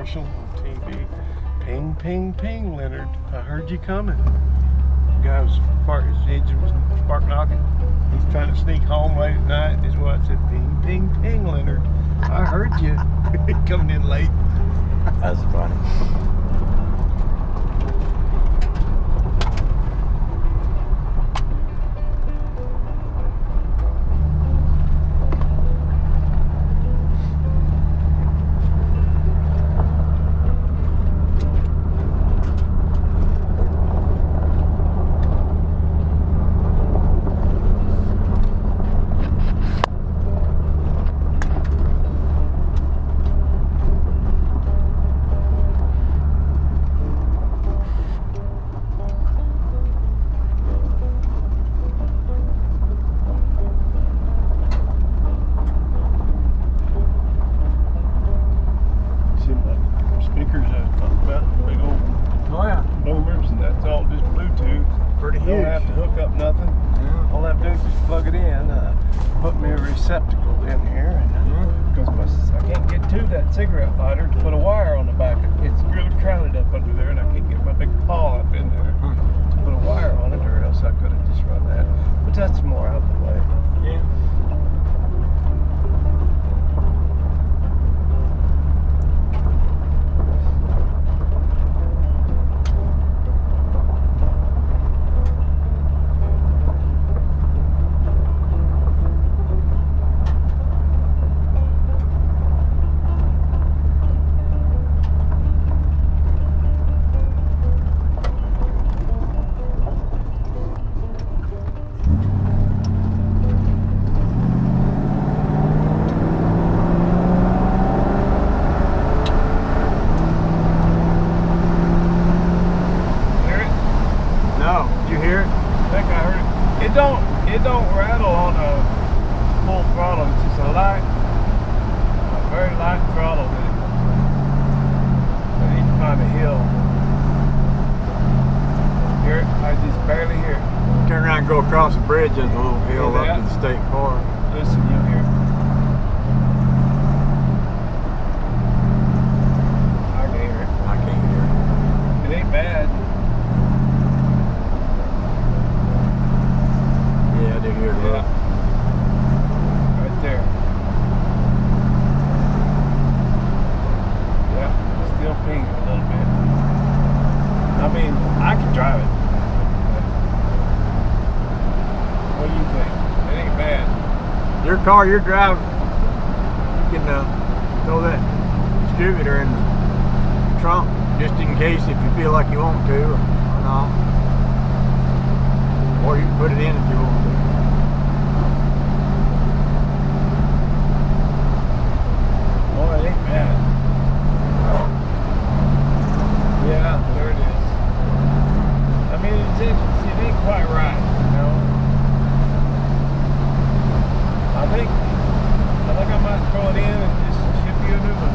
Marshall on TV. Ping, ping, ping, Leonard. I heard you coming. The guy was his engine was spark knocking. He's trying to sneak home late at night. His wife said, ping, ping, ping, Leonard. I heard you. Coming in late. That's funny. Receptacle in here, and because I can't get to that cigarette lighter to put a wire on the back. It's really crowded up under there, and I can't get my big paw up in there to put a wire on it, or else I could have just run that. But that's more out of the way. Yeah. It don't rattle on a full throttle. It's just a very light throttle. I need to find a hill. Hear it? I just barely hear it. Turn around and go across the bridge. There's a little hill up to the state park. Listen, you hear it. I can hear it. I can't hear it. It ain't bad. Yeah, I do hear it. Yeah. Right there. Yeah, still pinging a little bit. I mean, I can drive it. What do you think? It ain't bad. Your car, your drive, you can throw that distributor in the trunk just in case if you feel like you want to or not. Or you can put it in if you want to. Oh, it ain't bad. Yeah, there it is. I mean, it ain't quite right, you know. I think I might throw it in and just ship you a new one.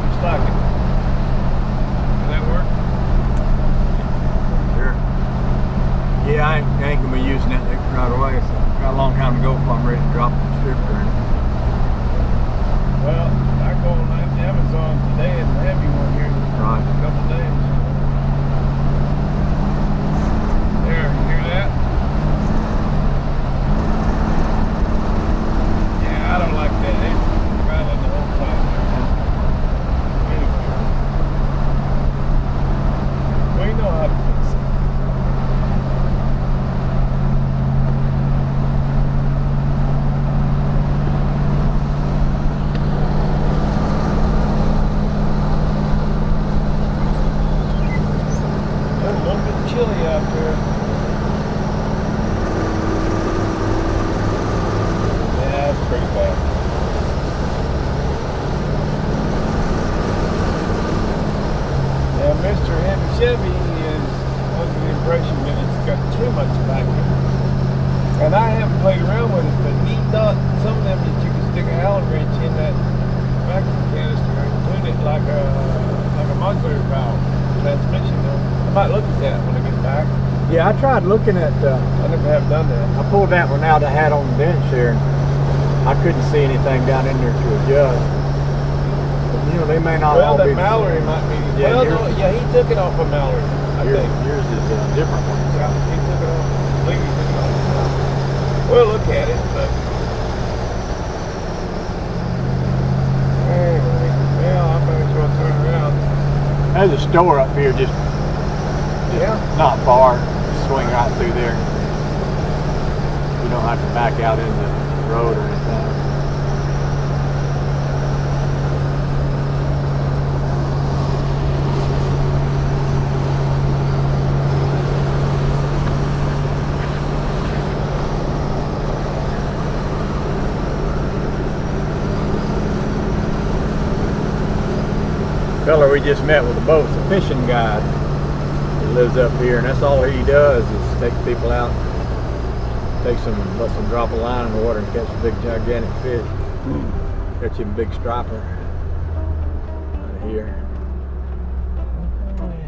Just like it. Does that work? Sure. Yeah, I ain't gonna be using that right away, so got a long time to go before I'm ready to drop the distributor in it. Well, I go on Amazon today and have you one here in a couple days. There, you hear that? Yeah, I don't like that. It's rattling the whole time there. Anyway. We know how to fix it. Chilly out there. Yeah, it's pretty bad. Yeah, Mr. Henry Chevy is under the impression that it's got too much vacuum. And I haven't played around with it, but he thought some of them that you could stick an Allen wrench in that vacuum canister and tune it like a auxiliary valve transmission. I might look at that when I get back. Yeah, I tried looking at. I never have done that. I pulled that one out I had on the bench there. I couldn't see anything down in there to adjust. You know, they may not Well, all that be the Mallory same. might be. Yeah, Well, yours- no, yeah, he took it off of Mallory. I think. Yours is a different one. Yeah, he took it off. I think he took it off. We'll look at it, but. Anyway, well, I might as well turn around. There's a store up here just Yeah. not far. Swing right through there. You don't have to back out in the road or anything. Fella we just met with the boat's a fishing guide. He lives up here, and that's all he does is take people out, let them drop a line in the water and catch a big gigantic fish. Catch him a big striper out of here. Okay.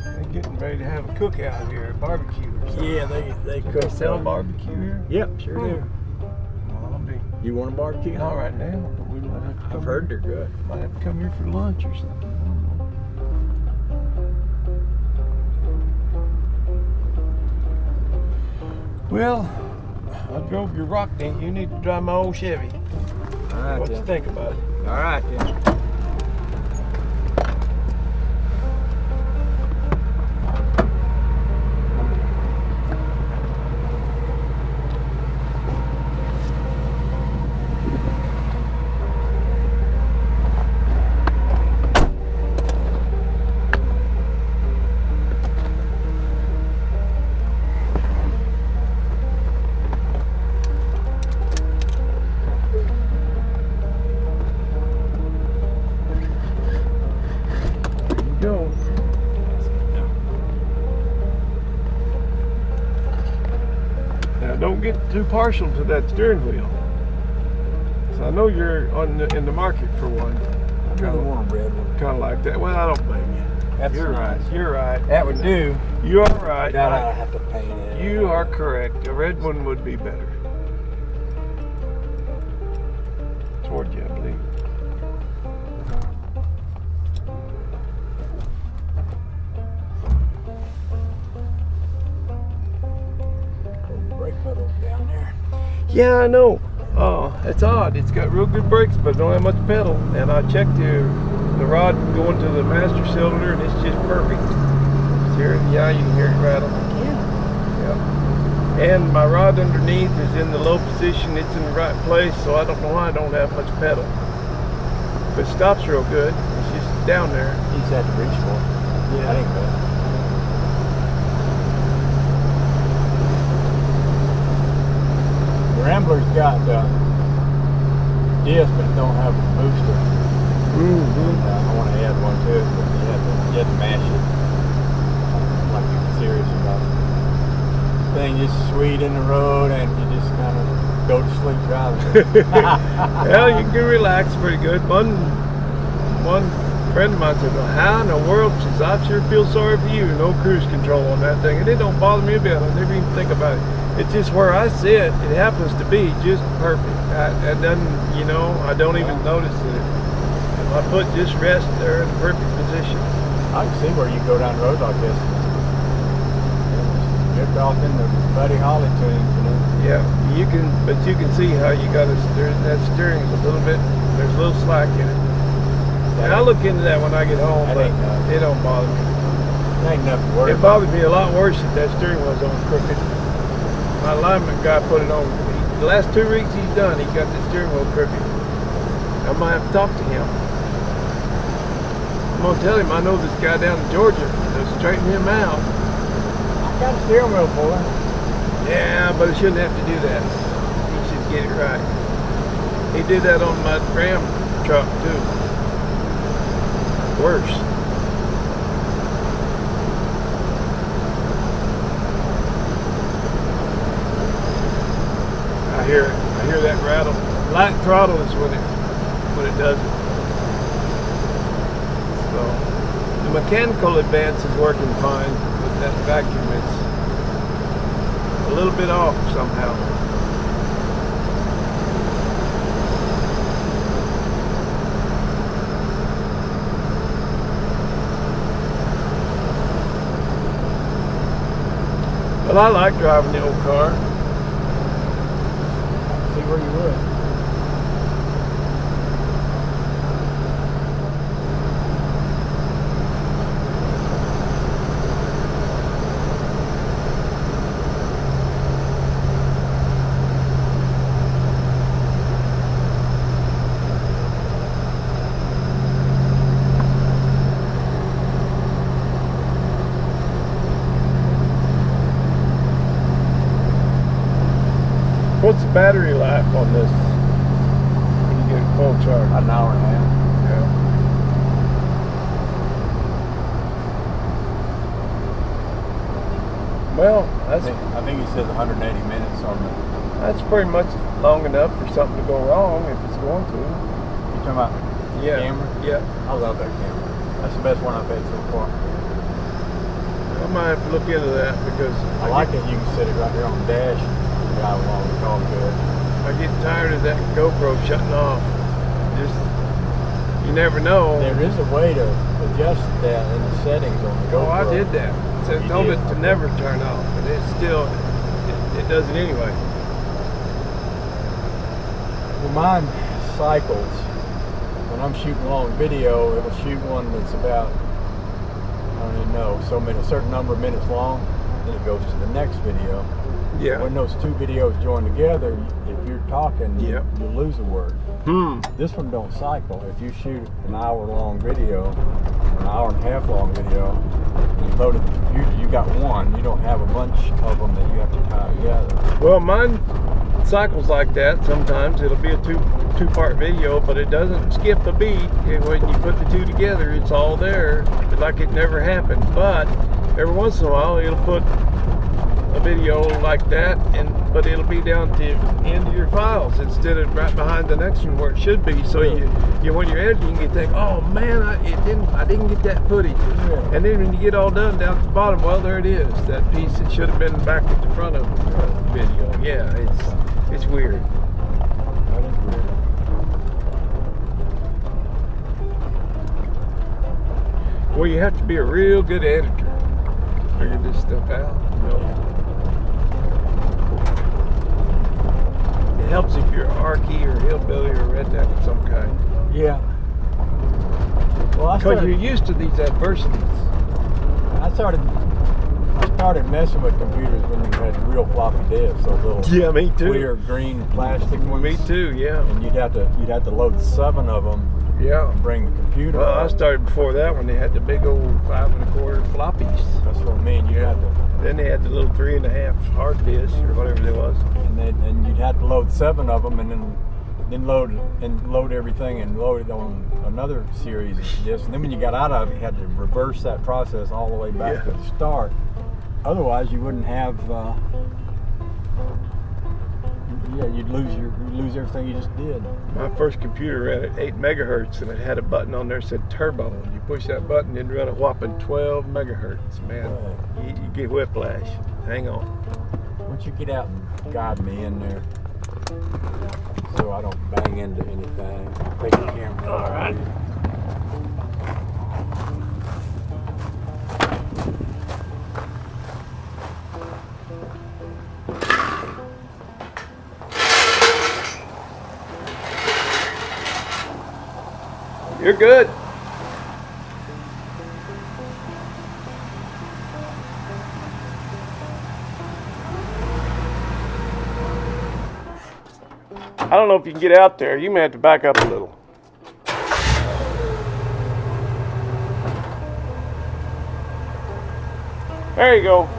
They're getting ready to have a cookout here, a barbecue or something. Yeah, they Do cook. they sell barbecue here? Yep, sure do. Well, I'll be. You want a barbecue? Not right now, but we might have to come. I've heard they're good. Might have to come here for lunch or something. Well, I drove your rock tank. You need to drive my old Chevy. All right, What you then. think about it? All right, then. Go. Now, don't get too partial to that steering wheel. So I know you're in the market for one. I really want a red one. Kind of like that. Well, I don't blame you. That's You're right. nice. You're right. That would do. You are right. That I have to paint it. You are correct. A red one would be better. Toward you, I believe. Brake pedals down there. Yeah, I know. Oh, it's odd. It's got real good brakes, but don't have much pedal. And I checked the rod going to the master cylinder, and it's just perfect. Hear it? Yeah, you can hear it rattle. Yeah. And my rod underneath is in the low position. It's in the right place, so I don't know why I don't have much pedal. But it stops real good. It's just down there. You just had to reach for it. Yeah. That ain't bad. Rambler's got disc, but it don't have a booster. I want to add one to it, but you have to mash it. Like you're serious about it. Thing just sweet in the road, and you just kind of go to sleep driving. Well, you can relax pretty good. One friend of mine said, well, how in the world? She says, I sure feel sorry for you. No cruise control on that thing. And it don't bother me a bit. I never even think about it. It's just where I sit. It happens to be just perfect. It doesn't, you know, I don't even notice it. My foot just rests there in the perfect position. I can see where you go down the road like this. Get off in the Buddy Holly tunes, you know. Yeah, you can, but you can see how you got to steer. That steering's a little bit, there's a little slack in it. And I'll look into that when I get home, That but ain't nothing. it don't bother me. There ain't nothing to worry It about. bothered me a lot worse if that steering wheel's on crooked. My alignment guy put it on. The last 2 weeks he's done, he got the steering wheel crooked. I might have to talk to him. I'm gonna tell him I know this guy down in Georgia. They'll straighten him out. I got a steering wheel for it. Yeah, but he shouldn't have to do that. He should get it right. He did that on my Ram truck too. Worse. I hear that rattle. Light throttle is when it does it. So the mechanical advance is working fine, but that vacuum is a little bit off somehow. Well, I like driving the old car. See where you would. What's the battery life on this when you get it full charge? About an hour and a half. Yeah. Well, I think he said 180 minutes on the. that's pretty much long enough for something to go wrong if it's going to. You talking about Yeah. camera? Yeah. I love that camera. That's the best one I've had so far. I might have to look into that because I like that you can sit it right here on the dash. Drive along the car good. I get tired of that GoPro shutting off. Just, you never know. There is a way to adjust that in the settings on the GoPro. Oh, I did that. So You told did? it to never turn off, and it still, it does it anyway. Well, mine cycles. When I'm shooting long video, it'll shoot one that's about, I don't even know, a certain number of minutes long. Then it goes to the next video. Yeah. When those two videos join together, if you're talking, Yep. you lose a word. This one don't cycle. If you shoot an hour-long video, an hour and a half long video, and you load it to the computer, you got one. You don't have a bunch of them that you have to tie together. Well, mine cycles like that. Sometimes it'll be a two-part video, but it doesn't skip a beat. And when you put the two together, it's all there, like it never happened. But every once in a while, it'll put a video like that, but it'll be down to the end of your files instead of right behind the next one where it should be. So you when you're editing, you think, oh man, I didn't get that footage. Yeah. And then when you get all done down at the bottom, well, there it is, that piece that should have been back at the front of the video. Yeah, it's weird. That is weird. Well, you have to be a real good editor to figure this stuff out. You know? It helps if you're Arky or hillbilly or redneck of some kind. Yeah. Well, I Because started, you're used to these adversities. I started messing with computers when we had real floppy disks, those little Yeah, me too. clear green plastic ones. Me too, yeah. And you'd have to load 7 of them Yeah. and bring the computer. Well, I up. started before that when they had the big old 5 1/4 floppies. That's what I mean. You'd have to, Then they had the little 3 1/2 hard discs or whatever it was. and you'd have to load 7 of them, and then load everything and load it on another series of discs. And then when you got out of it, you had to reverse that process all the way back Yeah. to the start. Otherwise, you wouldn't have. You'd lose everything you just did. My first computer ran at 8 megahertz and it had a button on there that said turbo. And you push that button and run a whopping 12 megahertz. Man, you get whiplash. Hang on. Why don't you get out and guide me in there so I don't bang into anything? Take the camera. All right. You're good. I don't know if you can get out there. You may have to back up a little. There you go.